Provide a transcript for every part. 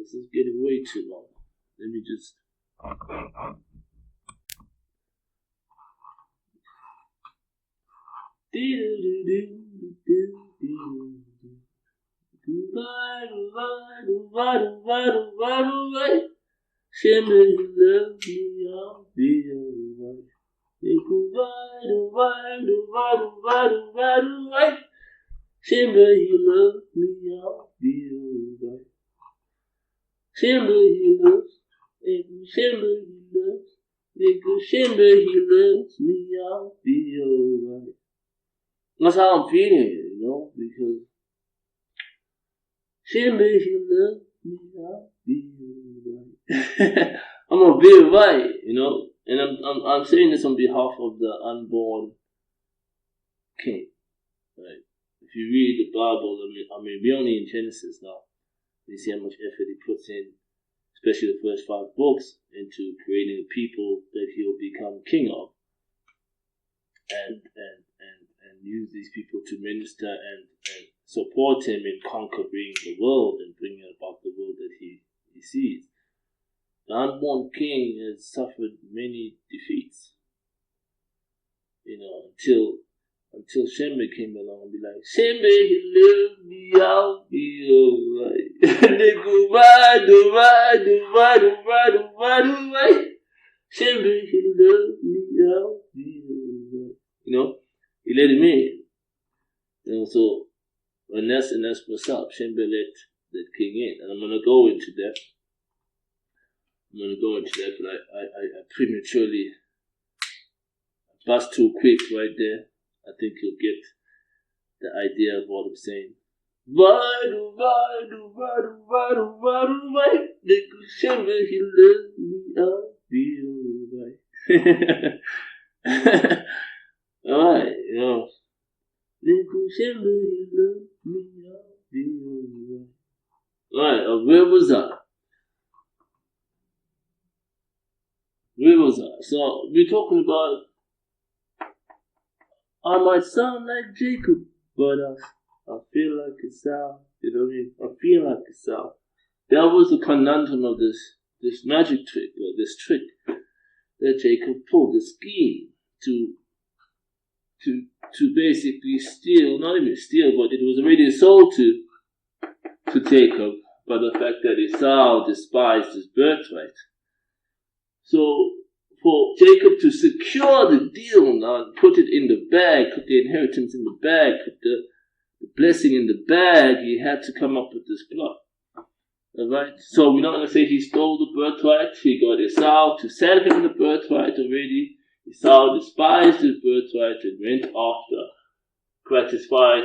this is getting way too long. Let me just. Shimmer, you love me, I'll be alright. Shimmer, you love me, I'll be alright. Shimmer, he loves, Shimmer, he loves, nigga, Shimmer, he loves me, I'll be alright. That's how I'm feeling, because Shimmer, he loves me, I'll be alright. I'm gonna be alright, and I'm saying this on behalf of the unborn king, right? If you read the Bible, I mean, we're only in Genesis now. You see how much effort he puts in, especially the first 5 books, into creating a people that he'll become king of, and use these people to minister and support him in conquering the world and bringing about the world that he sees. The unborn king has suffered many defeats, until Shembe came along and be like, Shembe, he loved me, I'll be alright. Shembe, he loved me, I'll be alright. He let him in. So, and that's what's up. Shembe let that king in. And I'm going to go into that. But I prematurely bust too quick right there. I think you'll get the idea of what I'm saying. Shembe, he loved me, I'll be alright. Alright, Shembe, he loved me, I'll be alright. Alright, where was I? So, we're talking about, I might sound like Jacob, but I feel like Esau. You know what I mean? I feel like Esau. That was the conundrum of this magic trick, or this trick that Jacob pulled, the scheme to basically steal, not even steal, but it was already sold to Jacob by the fact that Esau despised his birthright. So, for Jacob to secure the deal now, put it in the bag, put the inheritance in the bag, put the blessing in the bag, he had to come up with this plot. Alright? So we're not going to say he stole the birthright, he got Esau to sell him the birthright already. Esau despised his birthright and went after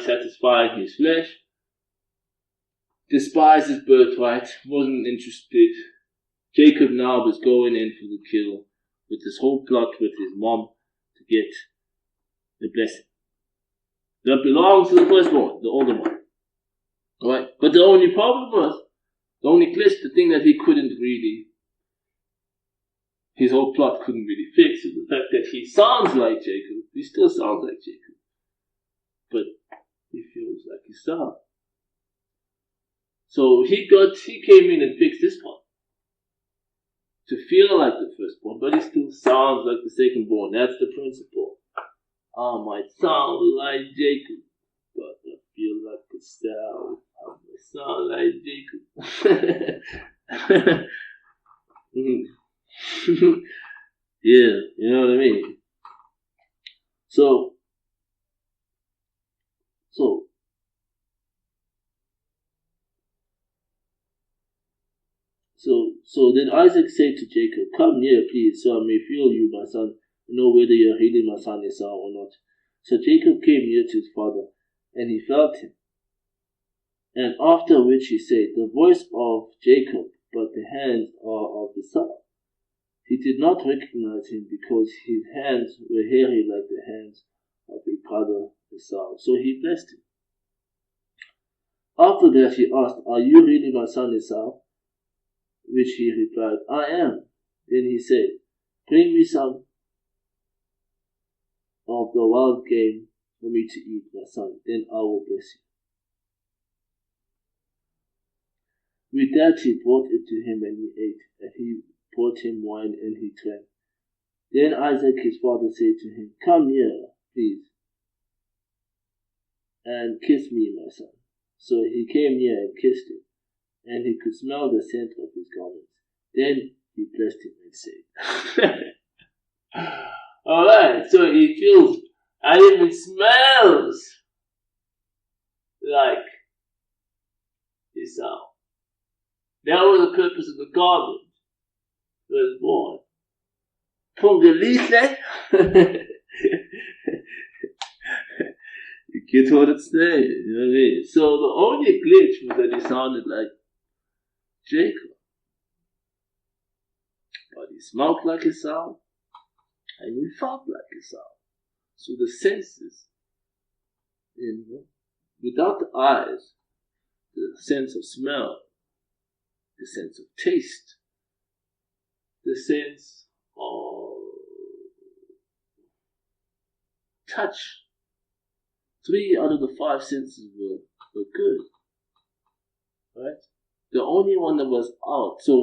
satisfying his flesh. Despised his birthright, wasn't interested. Jacob now was going in for the kill with this whole plot with his mom to get the blessing that belongs to the firstborn, the older one. Alright? But the only problem was, the only glitch, the thing that he couldn't really, his whole plot couldn't really fix, is the fact that he sounds like Jacob. He still sounds like Jacob. But he feels like Esau. So he came in and fixed this part. To feel like the firstborn, but he still sounds like the secondborn. That's the principle. I might sound like Jacob, but I feel like Esau. I might sound like Jacob. Yeah, you know what I mean? So then Isaac said to Jacob, come near, please, so I may feel you, my son, and know whether you are really my son Esau or not. So Jacob came near to his father, and he felt him. And after which he said, the voice of Jacob, but the hands are of Esau. He did not recognize him because his hands were hairy like the hands of his brother Esau. So he blessed him. After that he asked, are you really my son Esau? Which he replied, I am. Then he said, bring me some of the wild game for me to eat, my son. Then I will bless you. With that he brought it to him, and he ate, and he brought him wine, and he drank. Then Isaac his father said to him, Come here, please, and kiss me, my son. So he came near and kissed him, and he could smell the scent of his garments. Then he blessed him and said, Alright, so he feels, and even smells like Esau. That was the purpose of the garment that was born. Pungalise. You get what it's saying, you know what I mean? So the only glitch was that he sounded like Jacob. But he smelled like Esau, and he felt like Esau. So the senses, you know, without the eyes, the sense of smell, the sense of taste, the sense of touch. 3 out of the 5 senses were good, right? The only one that was out. So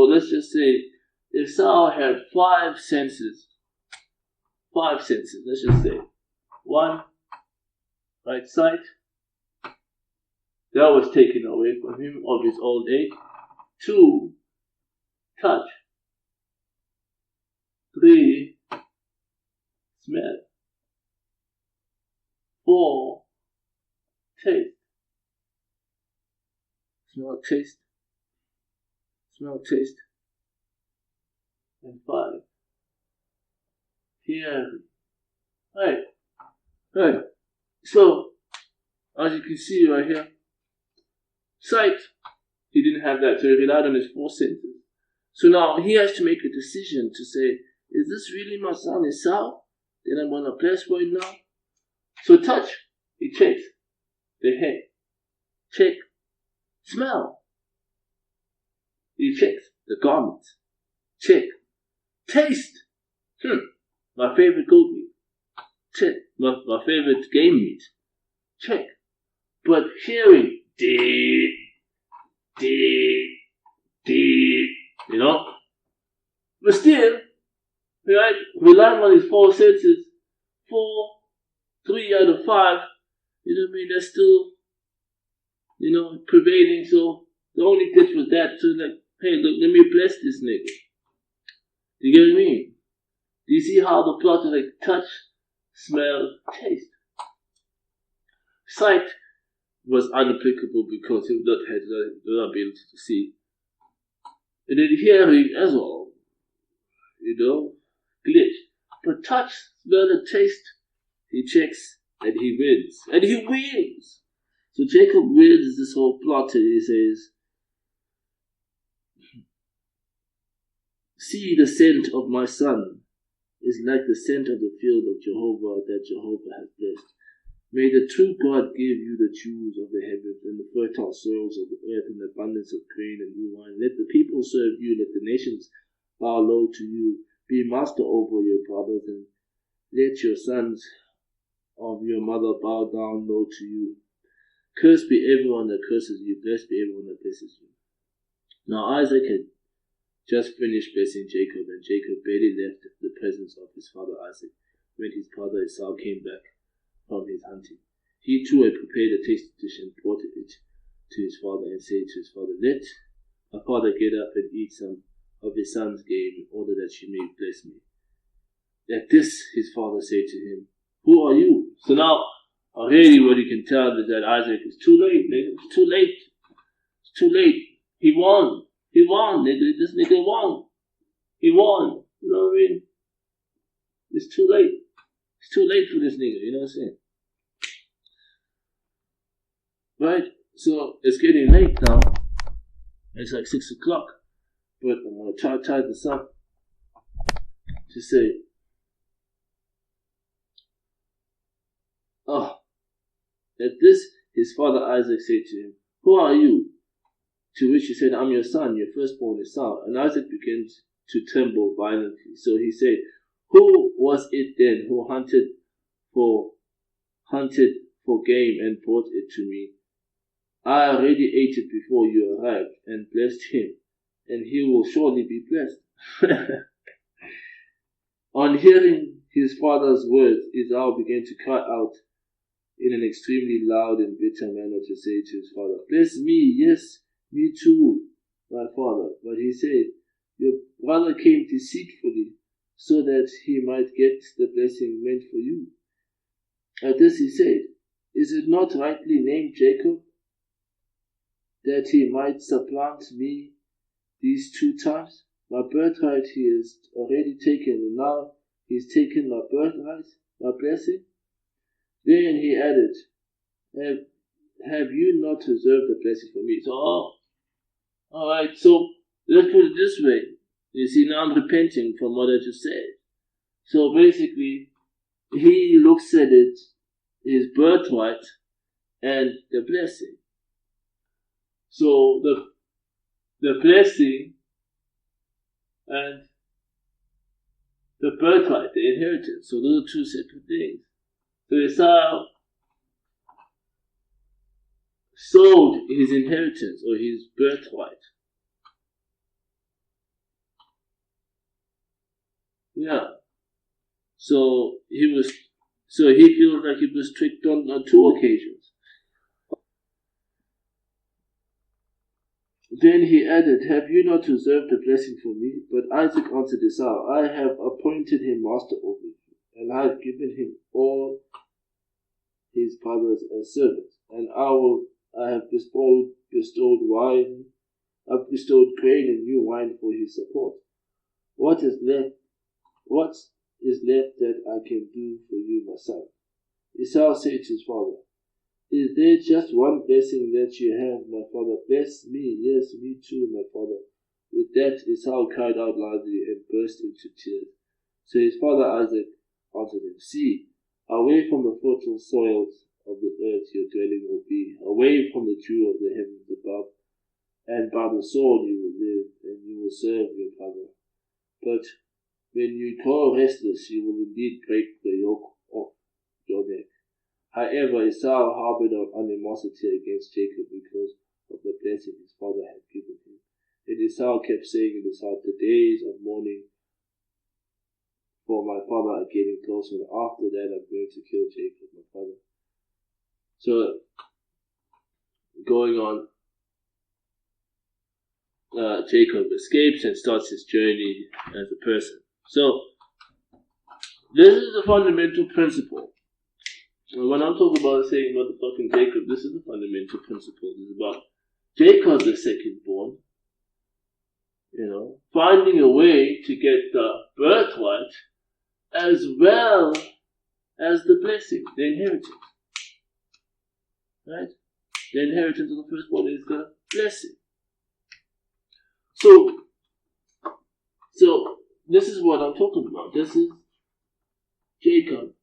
let's just say Esau had 5 senses. 5 senses. Let's just say 1, right, sight. That was taken away from him of his old age. 2, touch. 3, smell. 4, taste. Smell, taste. Smell, taste. And 5, hearing. Right. So, as you can see right here, sight, he didn't have that, so he relied on his 4 senses. So now he has to make a decision to say, is this really my son Esau? Then I'm going to bless for him now. So touch, he checks the head. Check, smell. He checks the garments. Check, taste. My favorite goat meat. Check, my favorite game meat. Check. But hearing, deep, you know. But still, right, relying on his 4 senses, 3 out of 5, you know what I mean, that's still, you know, prevailing. So the only glitch was that, so like, hey, look, let me bless this nigga. You get what I mean? Do you see how the plot is like touch, smell, taste? Sight was unapplicable because he would not be able to see. And then hearing as well, you know, glitch. But touch, smell, and taste, he checks and he wins. And he wins! So Jacob wins this whole plot and he says, See, the scent of my son is like the scent of the field of Jehovah that Jehovah has blessed. May the true God give you the dews of the heavens and the fertile soils of the earth and the abundance of grain and new wine. Let the people serve you, let the nations bow low to you. Be master over your brothers, and let your sons of your mother bow down low to you. Cursed be everyone that curses you, blessed be everyone that blesses you. Now Isaac had just finished blessing Jacob, and Jacob barely left the presence of his father Isaac when his brother Esau came back from his hunting. He too had prepared a tasty dish and brought it to his father and said to his father, Let my father get up and eat some of his son's game in order that you may bless me. At this his father said to him, Who are you? So now already what you can tell is that Isaac is too late, nigga. It's too late. It's too late. He won. He won, nigga. This nigga won. He won. You know what I mean? It's too late. It's too late for this nigga, you know what I'm saying? Right? So it's getting late now. It's like 6 o'clock. But I'm going to tie this up to say, at this his father Isaac said to him, Who are you? To which he said, I'm your son, your firstborn Esau. And Isaac began to tremble violently. So he said, Who was it then who hunted for game and brought it to me? I already ate it before you arrived and blessed him, and he will surely be blessed. On hearing his father's words, Esau began to cry out in an extremely loud and bitter manner to say to his father, "Bless me, yes, me too, my father." But he said, "Your brother came deceitfully, so that he might get the blessing meant for you." At this he said, "Is it not rightly named Jacob, that he might supplant me these 2 times? My birthright he has already taken, and now he's taken my birthright, my blessing." Then he added, have you not reserved the blessing for me? So, alright, so let's put it this way. You see, now I'm repenting from what I just said. So basically, he looks at it, his birthright, and the blessing. So the blessing and the birthright, the inheritance. So those are 2 separate things. So Esau sold his inheritance or his birthright. Yeah. So he feels like he was tricked on 2 occasions. Then he added, "Have you not reserved a blessing for me?" But Isaac answered Esau, "I have appointed him master over you, and I have given him all his brothers as servants, and I have bestowed grain and new wine for his support. What is left that I can do for you, my son?" Esau said to his father, "Is there just one blessing that you have, my father?" "Bless me, yes, me too, my father." With that, Esau cried out loudly and burst into tears. So his father Isaac answered him, "See, away from the fertile soils of the earth your dwelling will be, away from the dew of the heavens above, and by the sword you will live, and you will serve your father. But when you grow restless, you will indeed break the yoke off your neck." However, Esau harbored animosity against Jacob because of the blessing his father had given him. And Esau kept saying in his heart, "The days of mourning for my father are getting closer, and after that I'm going to kill Jacob, my father." So, going on, Jacob escapes and starts his journey as a person. So, this is the fundamental principle. And when I'm talking about saying motherfucking Jacob, this is the fundamental principle. This is about Jacob, the second born, finding a way to get the birthright as well as the blessing, the inheritance. Right? The inheritance of the firstborn is the blessing. So this is what I'm talking about. This is Jacob